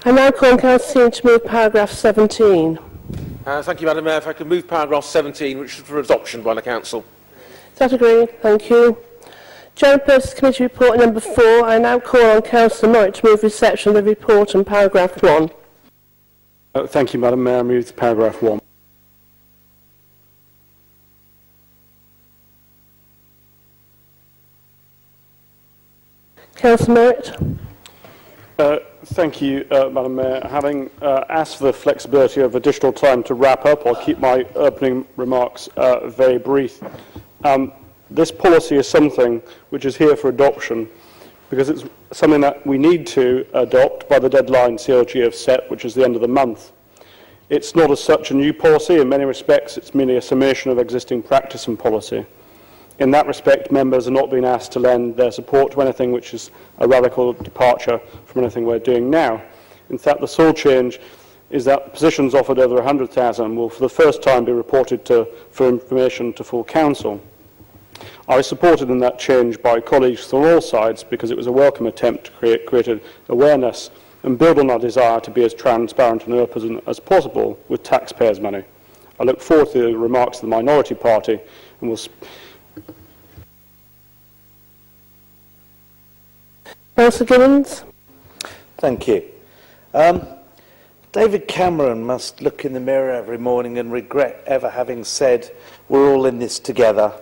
I now call on Councillor to move paragraph 17. Thank you, Madam Mayor. If I could move paragraph 17, which is for adoption by the Council. Is that agreed? Thank you. General Purposes Committee report number 4. I now call on Councillor Murray to move reception of the report on paragraph 1. Thank you, Madam Mayor. I move to paragraph 1. Councillor Merritt. Thank you, Madam Mayor. Having asked for the flexibility of additional time to wrap up, I'll keep my opening remarks very brief. This policy is something which is here for adoption because it's something that we need to adopt by the deadline CLG have set, which is the end of the month. It's not as such a new policy. In many respects, it's merely a summation of existing practice and policy. In that respect, members are not being asked to lend their support to anything which is a radical departure from anything we're doing now. In fact, the sole change is that positions offered over 100,000 will for the first time be reported for information to full council. I was supported in that change by colleagues from all sides because it was a welcome attempt to create awareness and build on our desire to be as transparent and open as possible with taxpayers' money. I look forward to the remarks of the minority party and will Councillor Gibbons. Thank you. David Cameron must look in the mirror every morning and regret ever having said we're all in this together,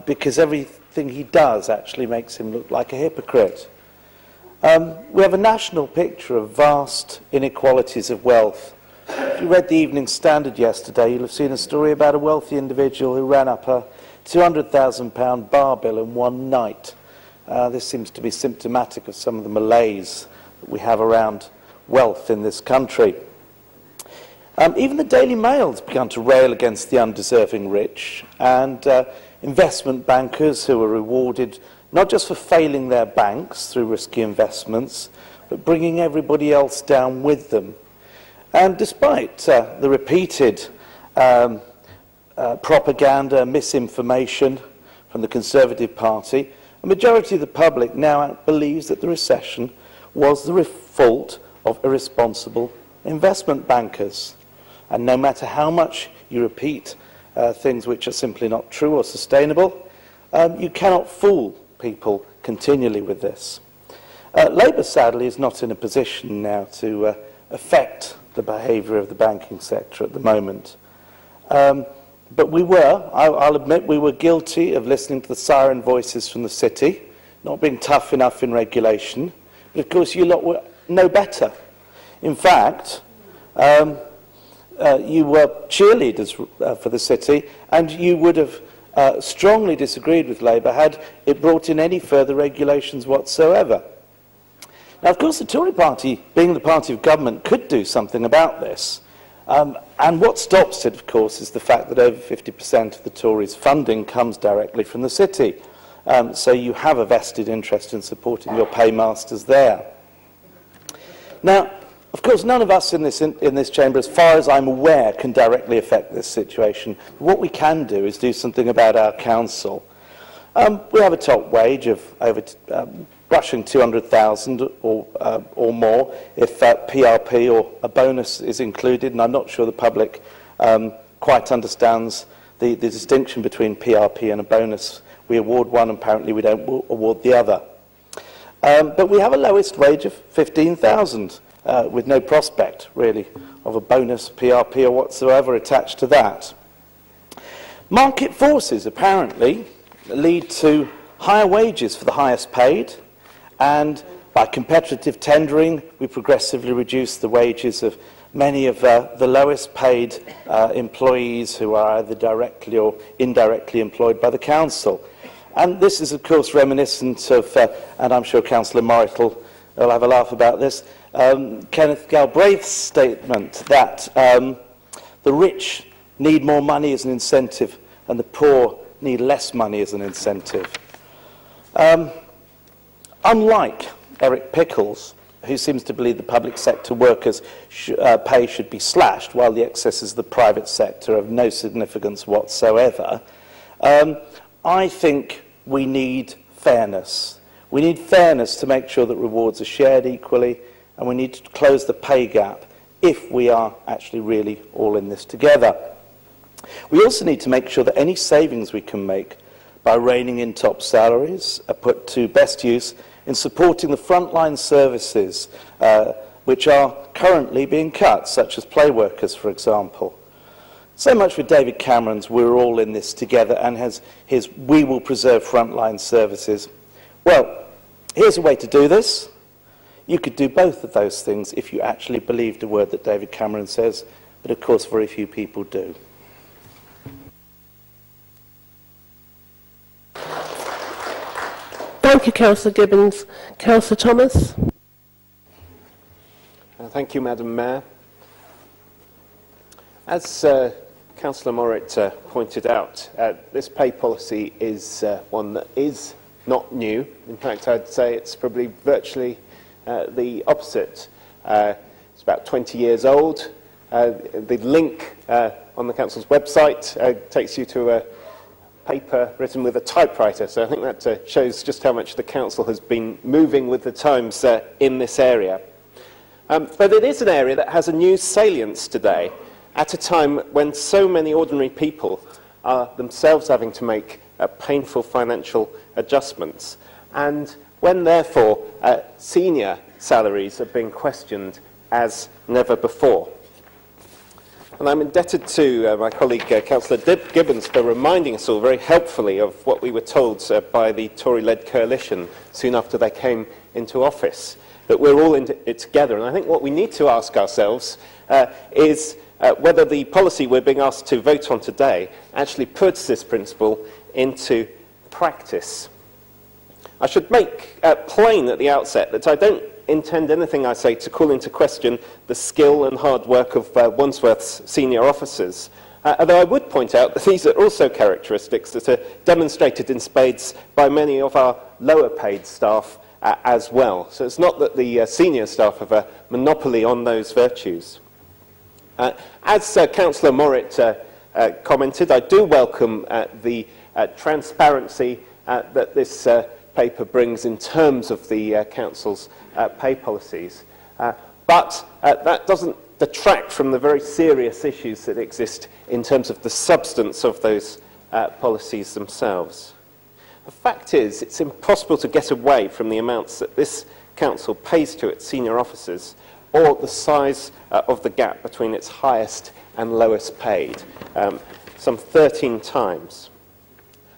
because everything he does actually makes him look like a hypocrite. We have a national picture of vast inequalities of wealth. If you read the Evening Standard yesterday, you'll have seen a story about a wealthy individual who ran up a £200,000 bar bill in one night. This seems to be symptomatic of some of the malaise that we have around wealth in this country. Even the Daily Mail has begun to rail against the undeserving rich, and investment bankers who are rewarded not just for failing their banks through risky investments, but bringing everybody else down with them. And despite the repeated propaganda, misinformation from the Conservative Party, a majority of the public now believes that the recession was the fault of irresponsible investment bankers. And no matter how much you repeat things which are simply not true or sustainable, you cannot fool people continually with this. Labour, sadly, is not in a position now to affect the behaviour of the banking sector at the moment. But we were, I'll admit, we were guilty of listening to the siren voices from the city, not being tough enough in regulation. But of course, you lot were no better. In fact, you were cheerleaders for the city, and you would have strongly disagreed with Labour had it brought in any further regulations whatsoever. Now, of course, the Tory party, being the party of government, could do something about this. And what stops it, of course, is the fact that over 50% of the Tories' funding comes directly from the city. So you have a vested interest in supporting your paymasters there. Now, of course, none of us in this chamber, as far as I'm aware, can directly affect this situation. What we can do is do something about our council. We have a top wage of over brushing 200,000 or more if PRP or a bonus is included, and I'm not sure the public quite understands the distinction between PRP and a bonus. We award one, and apparently we don't award the other. But we have a lowest wage of 15,000 with no prospect, really, of a bonus, PRP or whatsoever attached to that. Market forces, apparently, lead to higher wages for the highest paid, and by competitive tendering, we progressively reduce the wages of many of the lowest paid employees who are either directly or indirectly employed by the council. And this is, of course, reminiscent of, and I'm sure Councillor Morritt will have a laugh about this, Kenneth Galbraith's statement that the rich need more money as an incentive and the poor need less money as an incentive. Unlike Eric Pickles, who seems to believe the public sector workers' pay should be slashed while the excesses of the private sector are of no significance whatsoever, I think we need fairness. We need fairness to make sure that rewards are shared equally and we need to close the pay gap if we are actually really all in this together. We also need to make sure that any savings we can make by reining in top salaries are put to best use in supporting the frontline services which are currently being cut, such as play workers, for example. So much for David Cameron's "we're all in this together" and his "we will preserve frontline services." Well, here's a way to do this. You could do both of those things if you actually believed a word that David Cameron says, but of course very few people do. Thank you, Councillor Gibbons. Councillor Thomas. Thank you, Madam Mayor. As Councillor Morritt pointed out, this pay policy is one that is not new. In fact, I'd say it's probably virtually the opposite. It's about 20 years old. The link on the Council's website takes you to a paper written with a typewriter, so I think that shows just how much the Council has been moving with the times in this area. But it is an area that has a new salience today, at a time when so many ordinary people are themselves having to make painful financial adjustments, and when therefore senior salaries are being questioned as never before. And I'm indebted to my colleague Councillor Gibbons for reminding us all very helpfully of what we were told by the Tory-led coalition soon after they came into office, that we're all in it together. And I think what we need to ask ourselves is whether the policy we're being asked to vote on today actually puts this principle into practice. I should make plain at the outset that I don't intend anything I say to call into question the skill and hard work of Wandsworth's senior officers, although I would point out that these are also characteristics that are demonstrated in spades by many of our lower paid staff as well. So it's not that the senior staff have a monopoly on those virtues. As Councillor Morritt commented, I do welcome the transparency that this paper brings in terms of the Council's pay policies. But that doesn't detract from the very serious issues that exist in terms of the substance of those policies themselves. The fact is, it's impossible to get away from the amounts that this Council pays to its senior officers, or the size of the gap between its highest and lowest paid, some 13 times.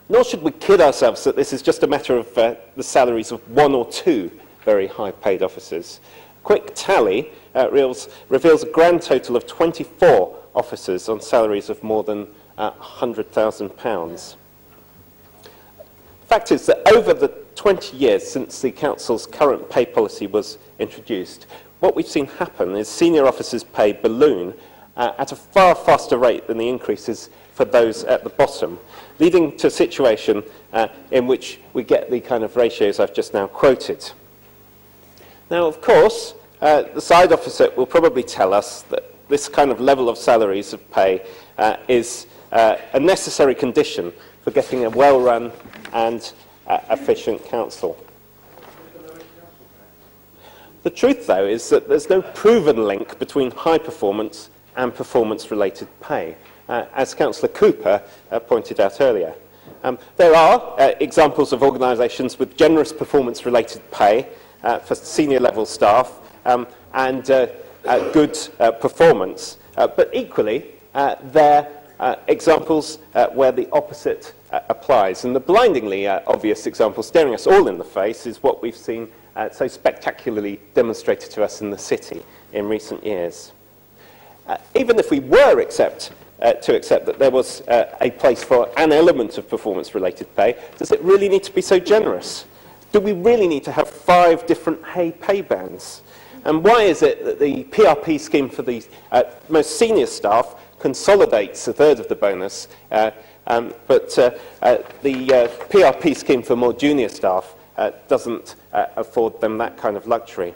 Nor should we kid ourselves that this is just a matter of the salaries of one or two very high-paid officers. A quick tally reveals a grand total of 24 officers on salaries of more than £100,000. The fact is that over the 20 years since the Council's current pay policy was introduced, what we've seen happen is senior officers' pay balloon at a far faster rate than the increases for those at the bottom, leading to a situation in which we get the kind of ratios I've just now quoted. Now, of course, the side officer will probably tell us that this kind of level of salaries of pay is a necessary condition for getting a well-run and efficient council. The truth, though, is that there's no proven link between high performance and performance-related pay, as Councillor Cooper pointed out earlier. There are examples of organisations with generous performance-related pay for senior-level staff and good performance, but equally there are examples where the opposite applies. And the blindingly obvious example staring us all in the face is what we've seen so spectacularly demonstrated to us in the city in recent years. Even if we were to accept that there was a place for an element of performance-related pay, does it really need to be so generous? Do we really need to have 5 different pay bands? And why is it that the PRP scheme for the most senior staff consolidates a third of the bonus, but the PRP scheme for more junior staff doesn't afford them that kind of luxury?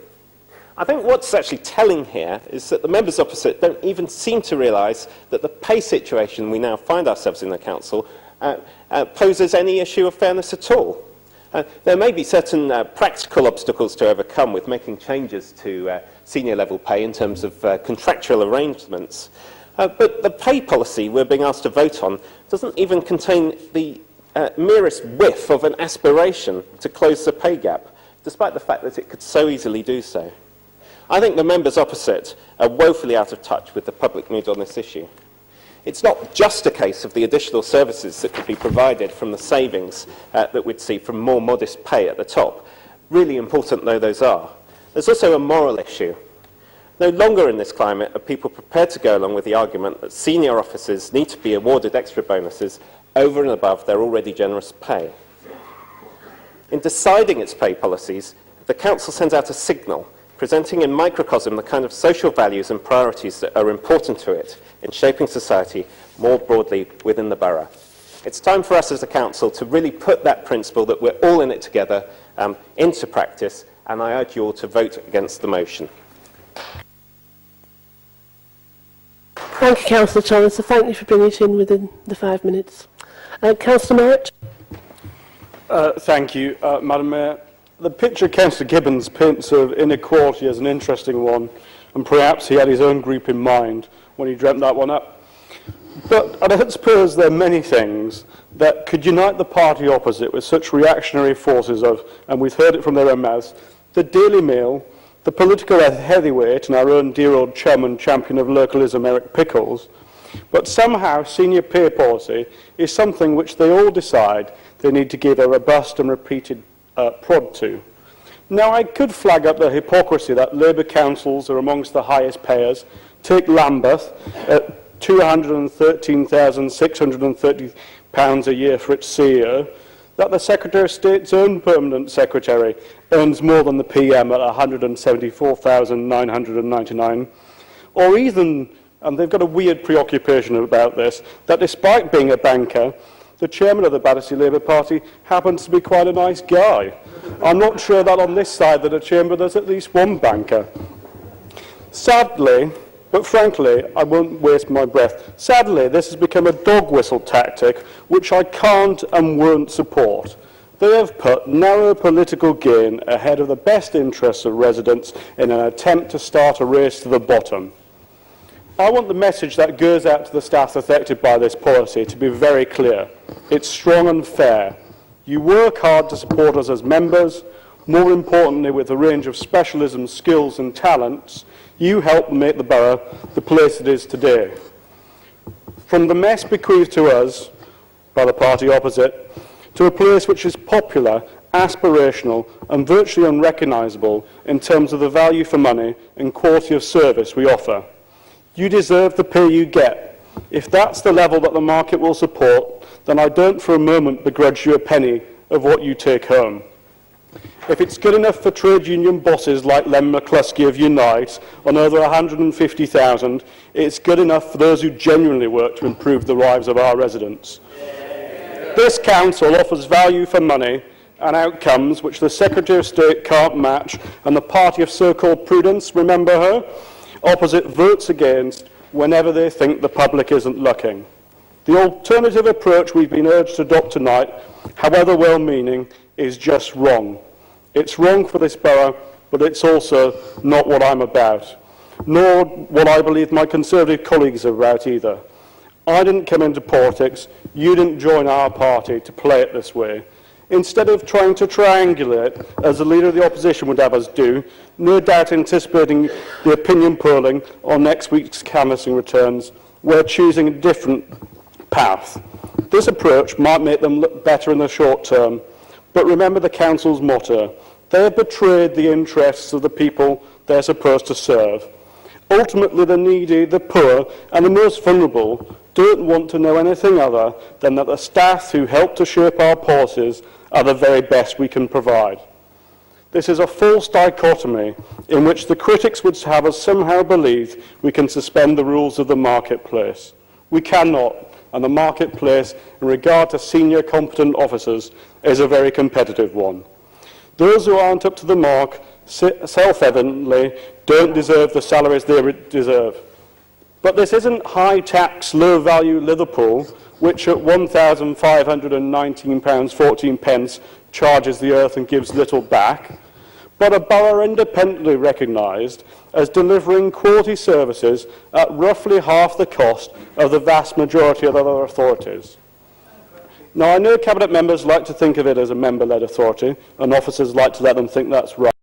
I think what's actually telling here is that the members opposite don't even seem to realise that the pay situation we now find ourselves in the Council poses any issue of fairness at all. There may be certain practical obstacles to overcome with making changes to senior level pay in terms of contractual arrangements. But the pay policy we're being asked to vote on doesn't even contain the merest whiff of an aspiration to close the pay gap, despite the fact that it could so easily do so. I think the members opposite are woefully out of touch with the public mood on this issue. It's not just a case of the additional services that could be provided from the savings that we'd see from more modest pay at the top, really important though those are. There's also a moral issue. No longer in this climate are people prepared to go along with the argument that senior officers need to be awarded extra bonuses over and above their already generous pay. In deciding its pay policies, the Council sends out a signal, presenting in microcosm the kind of social values and priorities that are important to it in shaping society more broadly within the borough. It's time for us as a council to really put that principle that we're all in it together into practice, and I urge you all to vote against the motion. Thank you, Councillor Thomas. So thank you for bringing it in within the 5 minutes. Councillor Morritt. Thank you, Madam Mayor. The picture Councillor Gibbons paints of inequality is an interesting one, and perhaps he had his own group in mind when he dreamt that one up. But I don't suppose there are many things that could unite the party opposite with such reactionary forces of, and we've heard it from their own mouths, the Daily Mail, the political heavyweight and our own dear old chum and champion of localism, Eric Pickles. But somehow senior pay policy is something which they all decide they need to give a robust and repeated prod to. Now, I could flag up the hypocrisy that Labour councils are amongst the highest payers. Take Lambeth at £213,630 a year for its CEO, that the Secretary of State's own permanent secretary earns more than the PM at £174,999, or even, and they've got a weird preoccupation about this, that despite being a banker, the chairman of the Battersea Labour Party happens to be quite a nice guy. I'm not sure that on this side of the chamber there's at least one banker. Sadly, but frankly, I won't waste my breath. Sadly, this has become a dog whistle tactic which I can't and won't support. They have put narrow political gain ahead of the best interests of residents in an attempt to start a race to the bottom. I want the message that goes out to the staff affected by this policy to be very clear. It's strong and fair. You work hard to support us as members. More importantly, with a range of specialism, skills and talents, you help make the borough the place it is today. From the mess bequeathed to us by the party opposite, to a place which is popular, aspirational and virtually unrecognisable in terms of the value for money and quality of service we offer. You deserve the pay you get. If that's the level that the market will support, then I don't for a moment begrudge you a penny of what you take home. If it's good enough for trade union bosses like Len McCluskey of Unite on over 150,000, it's good enough for those who genuinely work to improve the lives of our residents. This council offers value for money and outcomes which the Secretary of State can't match, and the party of so-called prudence, remember her, opposite votes against whenever they think the public isn't looking. The alternative approach we've been urged to adopt tonight, however well-meaning, is just wrong. It's wrong for this borough, but it's also not what I'm about, nor what I believe my Conservative colleagues are about either. I didn't come into politics, you didn't join our party to play it this way. Instead of trying to triangulate, as the Leader of the Opposition would have us do, no doubt anticipating the opinion polling on next week's canvassing returns, we're choosing a different path. This approach might make them look better in the short term, but remember the Council's motto: they have betrayed the interests of the people they're supposed to serve. Ultimately, the needy, the poor, and the most vulnerable don't want to know anything other than that the staff who help to shape our policies are the very best we can provide. This is a false dichotomy in which the critics would have us somehow believe we can suspend the rules of the marketplace. We cannot, and the marketplace, in regard to senior competent officers, is a very competitive one. Those who aren't up to the mark, self-evidently, don't deserve the salaries they deserve. But this isn't high-tax, low-value Liverpool which at £1,519.14 charges the earth and gives little back, but a borough independently recognised as delivering quality services at roughly half the cost of the vast majority of other authorities. Now, I know Cabinet members like to think of it as a member-led authority, and officers like to let them think that's right.